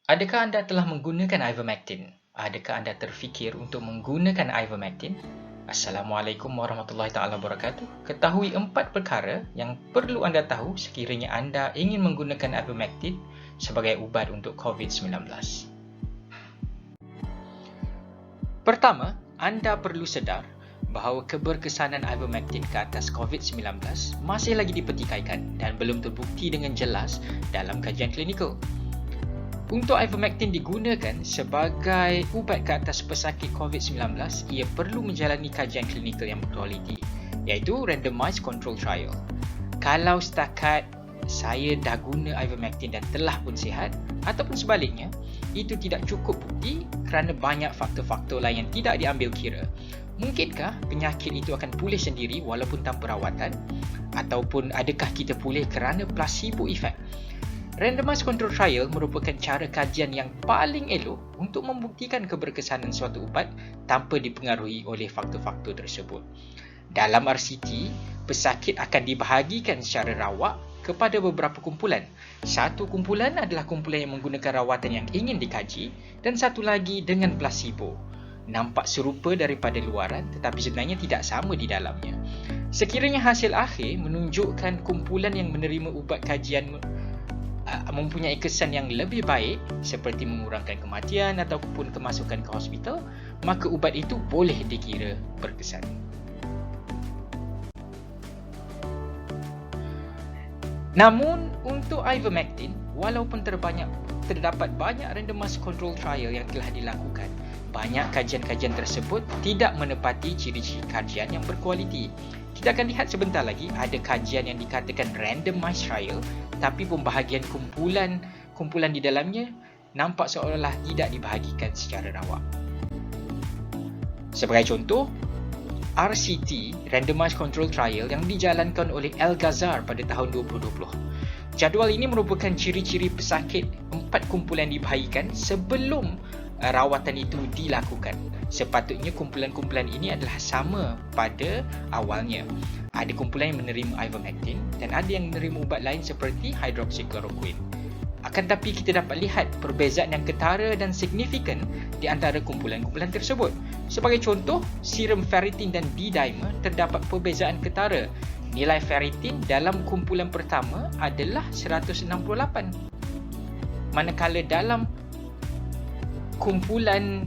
Adakah anda telah menggunakan ivermectin? Adakah anda terfikir untuk menggunakan ivermectin? Assalamualaikum warahmatullahi taala wabarakatuh. Ketahui 4 perkara yang perlu anda tahu sekiranya anda ingin menggunakan ivermectin sebagai ubat untuk COVID-19. Pertama, anda perlu sedar bahawa keberkesanan ivermectin ke atas COVID-19 masih lagi dipertikaikan dan belum terbukti dengan jelas dalam kajian klinikal. Untuk ivermectin digunakan sebagai ubat ke atas pesakit COVID-19, ia perlu menjalani kajian klinikal yang berkualiti, iaitu randomized control trial. Kalau setakat saya dah guna ivermectin dan telah pun sihat, ataupun sebaliknya, itu tidak cukup bukti kerana banyak faktor-faktor lain yang tidak diambil kira. Mungkinkah penyakit itu akan pulih sendiri walaupun tanpa rawatan? Ataupun adakah kita pulih kerana placebo effect? Randomized control trial merupakan cara kajian yang paling elok untuk membuktikan keberkesanan suatu ubat tanpa dipengaruhi oleh faktor-faktor tersebut. Dalam RCT, pesakit akan dibahagikan secara rawak kepada beberapa kumpulan. Satu kumpulan adalah kumpulan yang menggunakan rawatan yang ingin dikaji dan satu lagi dengan placebo. Nampak serupa daripada luaran tetapi sebenarnya tidak sama di dalamnya. Sekiranya hasil akhir menunjukkan kumpulan yang menerima ubat kajian mempunyai kesan yang lebih baik seperti mengurangkan kematian ataupun kemasukan ke hospital, maka ubat itu boleh dikira berkesan. Namun untuk ivermectin, walaupun terdapat banyak randomized control trial yang telah dilakukan, banyak kajian-kajian tersebut tidak menepati ciri-ciri kajian yang berkualiti. Kita akan lihat sebentar lagi ada kajian yang dikatakan randomized trial, tapi pembahagian kumpulan di dalamnya nampak seolah-olah tidak dibahagikan secara rawak. Sebagai contoh, RCT, Randomized Control Trial, yang dijalankan oleh Al-Ghazar pada tahun 2020. Jadual ini merupakan ciri-ciri pesakit 4 kumpulan dibahagikan sebelum rawatan itu dilakukan. Sepatutnya kumpulan-kumpulan ini adalah sama pada awalnya. Ada kumpulan yang menerima ivermectin dan ada yang menerima ubat lain seperti hydroxychloroquine. Akan tapi kita dapat lihat perbezaan yang ketara dan signifikan di antara kumpulan-kumpulan tersebut. Sebagai contoh, serum ferritin dan D-dimer terdapat perbezaan ketara. Nilai ferritin dalam kumpulan pertama adalah 168. Manakala dalam kumpulan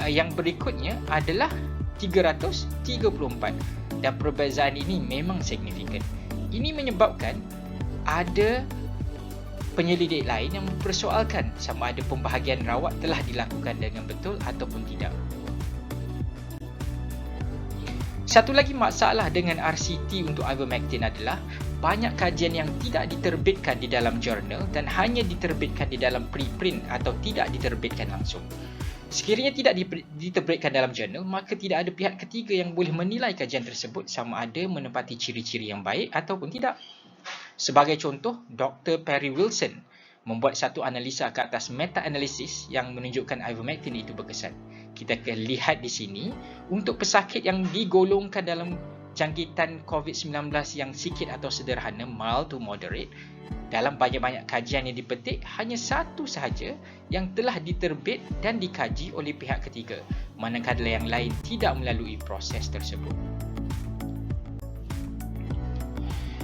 yang berikutnya adalah 334 dan perbezaan ini memang signifikan. Ini menyebabkan ada penyelidik lain yang mempersoalkan sama ada pembahagian rawat telah dilakukan dengan betul ataupun tidak. Satu lagi masalah dengan RCT untuk ivermectin adalah banyak kajian yang tidak diterbitkan di dalam jurnal dan hanya diterbitkan di dalam preprint atau tidak diterbitkan langsung. Sekiranya tidak diterbitkan dalam jurnal, maka tidak ada pihak ketiga yang boleh menilai kajian tersebut sama ada menepati ciri-ciri yang baik ataupun tidak. Sebagai contoh, Dr. Perry Wilson membuat satu analisa ke atas meta-analisis yang menunjukkan ivermectin itu berkesan. Kita akan lihat di sini untuk pesakit yang digolongkan dalam jangkitan COVID-19 yang sikit atau sederhana, mild to moderate. Dalam banyak-banyak kajian yang dipetik, hanya satu sahaja yang telah diterbit dan dikaji oleh pihak ketiga, manakala yang lain tidak melalui proses tersebut.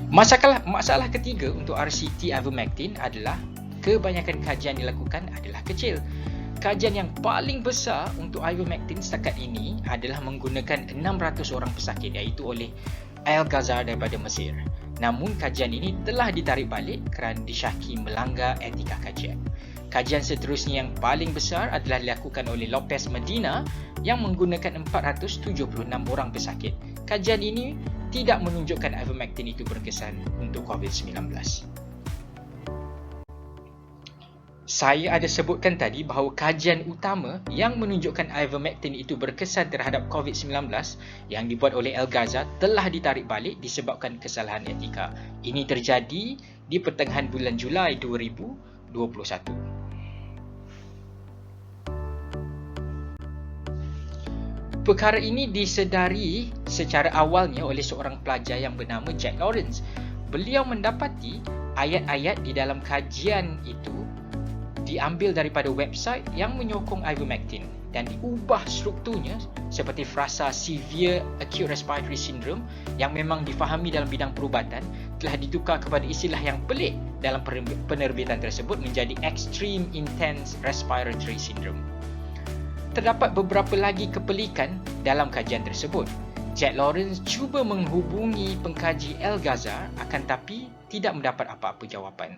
Masalah ketiga untuk RCT ivermectin adalah kebanyakan kajian dilakukan adalah kecil. Kajian yang paling besar untuk ivermectin setakat ini adalah menggunakan 600 orang pesakit, iaitu oleh Al-Ghazar daripada Mesir. Namun kajian ini telah ditarik balik kerana disyaki melanggar etika kajian. Kajian seterusnya yang paling besar adalah dilakukan oleh Lopez Medina yang menggunakan 476 orang pesakit. Kajian ini tidak menunjukkan ivermectin itu berkesan untuk COVID-19. Saya ada sebutkan tadi bahawa kajian utama yang menunjukkan ivermectin itu berkesan terhadap COVID-19 yang dibuat oleh Al-Ghazar telah ditarik balik disebabkan kesalahan etika. Ini terjadi di pertengahan bulan Julai 2021. Perkara ini disedari secara awalnya oleh seorang pelajar yang bernama Jack Lawrence. Beliau mendapati ayat-ayat di dalam kajian itu di diambil daripada website yang menyokong ivermectin dan diubah strukturnya seperti frasa Severe Acute Respiratory Syndrome yang memang difahami dalam bidang perubatan telah ditukar kepada istilah yang pelik dalam penerbitan tersebut menjadi Extreme Intense Respiratory Syndrome. Terdapat beberapa lagi kepelikan dalam kajian tersebut. Jack Lawrence cuba menghubungi pengkaji El Ghazar akan tapi tidak mendapat apa-apa jawapan.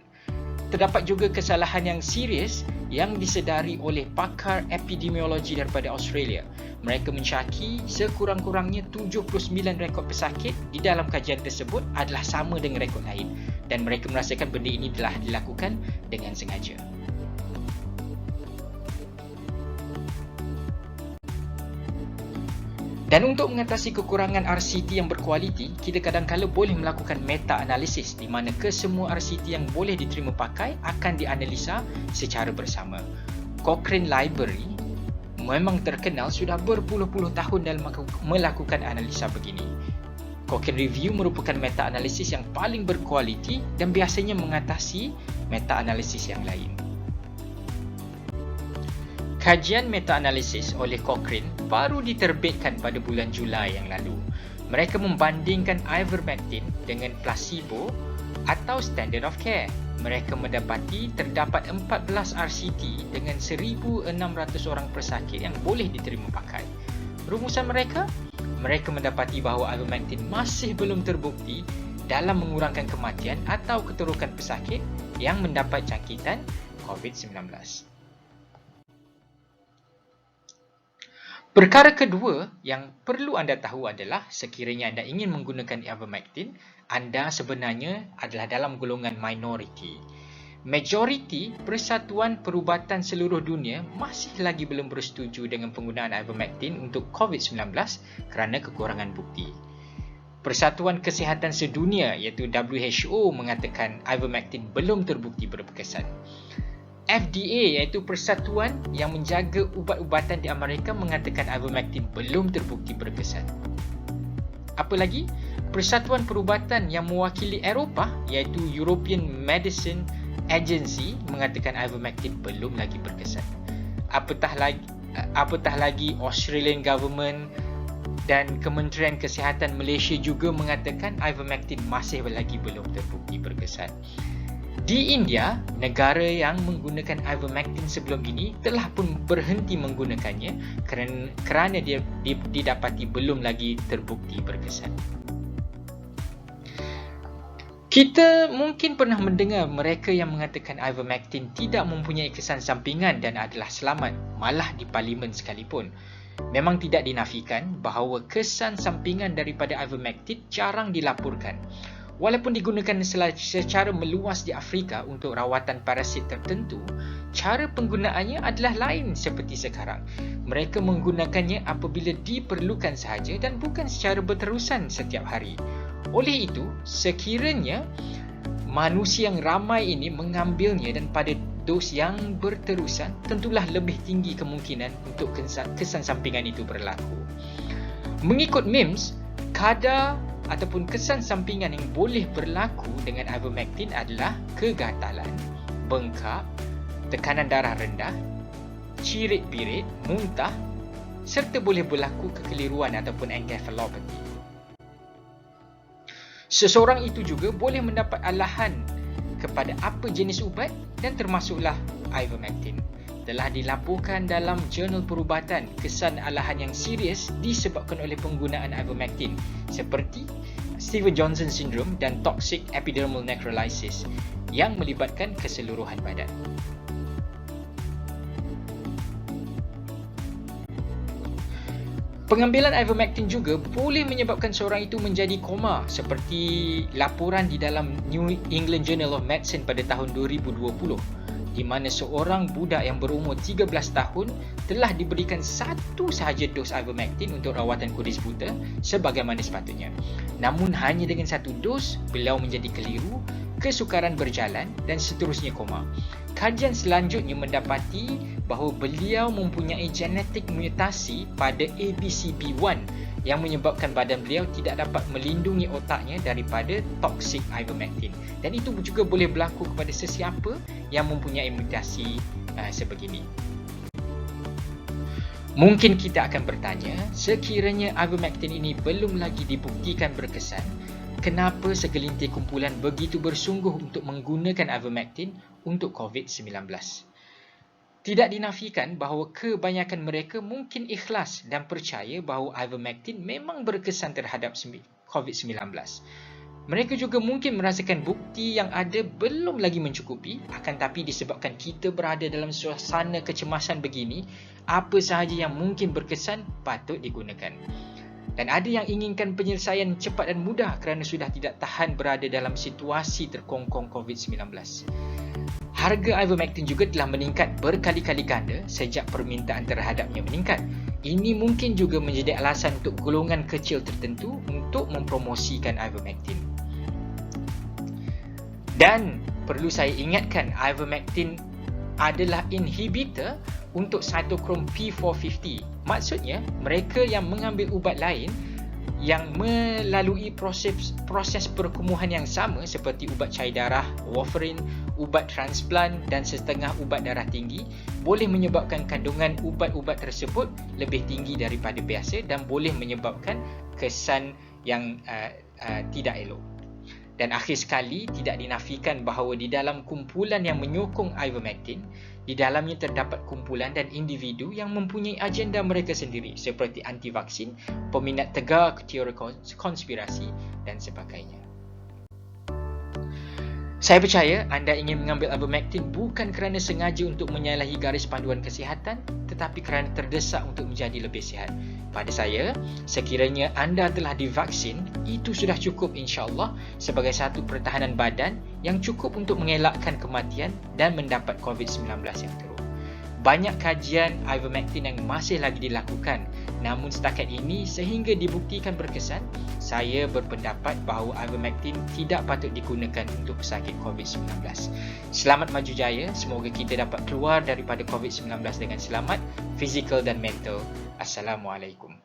Terdapat juga kesalahan yang serius yang disedari oleh pakar epidemiologi daripada Australia. Mereka mensyaki sekurang-kurangnya 79 rekod pesakit di dalam kajian tersebut adalah sama dengan rekod lain dan mereka merasakan benda ini telah dilakukan dengan sengaja. Dan untuk mengatasi kekurangan RCT yang berkualiti, kita kadang-kala boleh melakukan meta-analisis di mana kesemua RCT yang boleh diterima pakai akan dianalisa secara bersama. Cochrane Library memang terkenal sudah berpuluh-puluh tahun dalam melakukan analisa begini. Cochrane Review merupakan meta-analisis yang paling berkualiti dan biasanya mengatasi meta-analisis yang lain. Kajian meta-analisis oleh Cochrane baru diterbitkan pada bulan Julai yang lalu. Mereka membandingkan ivermectin dengan placebo atau standard of care. Mereka mendapati terdapat 14 RCT dengan 1,600 orang pesakit yang boleh diterima pakai. Rumusan mereka? Mereka mendapati bahawa ivermectin masih belum terbukti dalam mengurangkan kematian atau keterukan pesakit yang mendapat jangkitan COVID-19. Perkara kedua yang perlu anda tahu adalah sekiranya anda ingin menggunakan ivermectin, anda sebenarnya adalah dalam golongan minoriti. Majoriti Persatuan Perubatan Seluruh Dunia masih lagi belum bersetuju dengan penggunaan ivermectin untuk COVID-19 kerana kekurangan bukti. Persatuan Kesihatan Sedunia iaitu WHO mengatakan ivermectin belum terbukti berkesan. FDA iaitu persatuan yang menjaga ubat-ubatan di Amerika mengatakan ivermectin belum terbukti berkesan. Apa lagi? Persatuan perubatan yang mewakili Eropah iaitu European Medicine Agency mengatakan ivermectin belum lagi berkesan. Apatah lagi Australian Government dan Kementerian Kesihatan Malaysia juga mengatakan ivermectin masih lagi belum terbukti berkesan. Di India, negara yang menggunakan ivermectin sebelum ini telah pun berhenti menggunakannya kerana dia didapati belum lagi terbukti berkesan. Kita mungkin pernah mendengar mereka yang mengatakan ivermectin tidak mempunyai kesan sampingan dan adalah selamat, malah di parlimen sekalipun. Memang tidak dinafikan bahawa kesan sampingan daripada ivermectin jarang dilaporkan. Walaupun digunakan secara meluas di Afrika untuk rawatan parasit tertentu, cara penggunaannya adalah lain seperti sekarang. Mereka menggunakannya apabila diperlukan sahaja dan bukan secara berterusan setiap hari. Oleh itu, sekiranya manusia yang ramai ini mengambilnya dan pada dos yang berterusan, tentulah lebih tinggi kemungkinan untuk kesan sampingan itu berlaku. Mengikut MIMS, kadar ataupun kesan sampingan yang boleh berlaku dengan ivermectin adalah kegatalan, bengkak, tekanan darah rendah, cirit-birit, muntah serta boleh berlaku kekeliruan ataupun encephalopathy. Seseorang itu juga boleh mendapat alahan kepada apa jenis ubat dan termasuklah ivermectin. Telah dilaporkan dalam jurnal perubatan kesan alahan yang serius disebabkan oleh penggunaan ivermectin seperti Stevens-Johnson syndrome dan toxic epidermal necrolysis yang melibatkan keseluruhan badan. Pengambilan ivermectin juga boleh menyebabkan seorang itu menjadi koma seperti laporan di dalam New England Journal of Medicine pada tahun 2020 di mana seorang budak yang berumur 13 tahun telah diberikan satu sahaja dos ivermectin untuk rawatan kudis buta sebagaimana sepatutnya. Namun hanya dengan satu dos, beliau menjadi keliru, kesukaran berjalan dan seterusnya koma. Kajian selanjutnya mendapati bahawa beliau mempunyai genetik mutasi pada ABCB1 yang menyebabkan badan beliau tidak dapat melindungi otaknya daripada toxic ivermectin. Dan itu juga boleh berlaku kepada sesiapa yang mempunyai mutasi sebegini. Mungkin kita akan bertanya, sekiranya ivermectin ini belum lagi dibuktikan berkesan, kenapa segelintir kumpulan begitu bersungguh untuk menggunakan ivermectin untuk COVID-19? Tidak dinafikan bahawa kebanyakan mereka mungkin ikhlas dan percaya bahawa ivermectin memang berkesan terhadap COVID-19. Mereka juga mungkin merasakan bukti yang ada belum lagi mencukupi, akan tapi disebabkan kita berada dalam suasana kecemasan begini, apa sahaja yang mungkin berkesan patut digunakan. Dan ada yang inginkan penyelesaian cepat dan mudah kerana sudah tidak tahan berada dalam situasi terkongkong COVID-19. Harga ivermectin juga telah meningkat berkali-kali ganda sejak permintaan terhadapnya meningkat. Ini mungkin juga menjadi alasan untuk golongan kecil tertentu untuk mempromosikan ivermectin. Dan perlu saya ingatkan, ivermectin adalah inhibitor untuk cytochrome P450. Maksudnya, mereka yang mengambil ubat lain yang melalui proses perkumuhan yang sama seperti ubat cair darah, warfarin, ubat transplant dan setengah ubat darah tinggi boleh menyebabkan kandungan ubat-ubat tersebut lebih tinggi daripada biasa dan boleh menyebabkan kesan yang tidak elok. Dan akhir sekali, tidak dinafikan bahawa di dalam kumpulan yang menyokong ivermectin, di dalamnya terdapat kumpulan dan individu yang mempunyai agenda mereka sendiri seperti anti-vaksin, peminat tegar teori konspirasi dan sebagainya. Saya percaya anda ingin mengambil ivermectin bukan kerana sengaja untuk menyalahi garis panduan kesihatan, tetapi kerana terdesak untuk menjadi lebih sihat. Pada saya, sekiranya anda telah divaksin, itu sudah cukup insya-Allah sebagai satu pertahanan badan yang cukup untuk mengelakkan kematian dan mendapat COVID-19 yang teruk. Banyak kajian ivermectin yang masih lagi dilakukan, namun setakat ini sehingga dibuktikan berkesan, saya berpendapat bahawa ivermectin tidak patut digunakan untuk pesakit COVID-19. Selamat maju jaya, semoga kita dapat keluar daripada COVID-19 dengan selamat, fizikal dan mental. Assalamualaikum.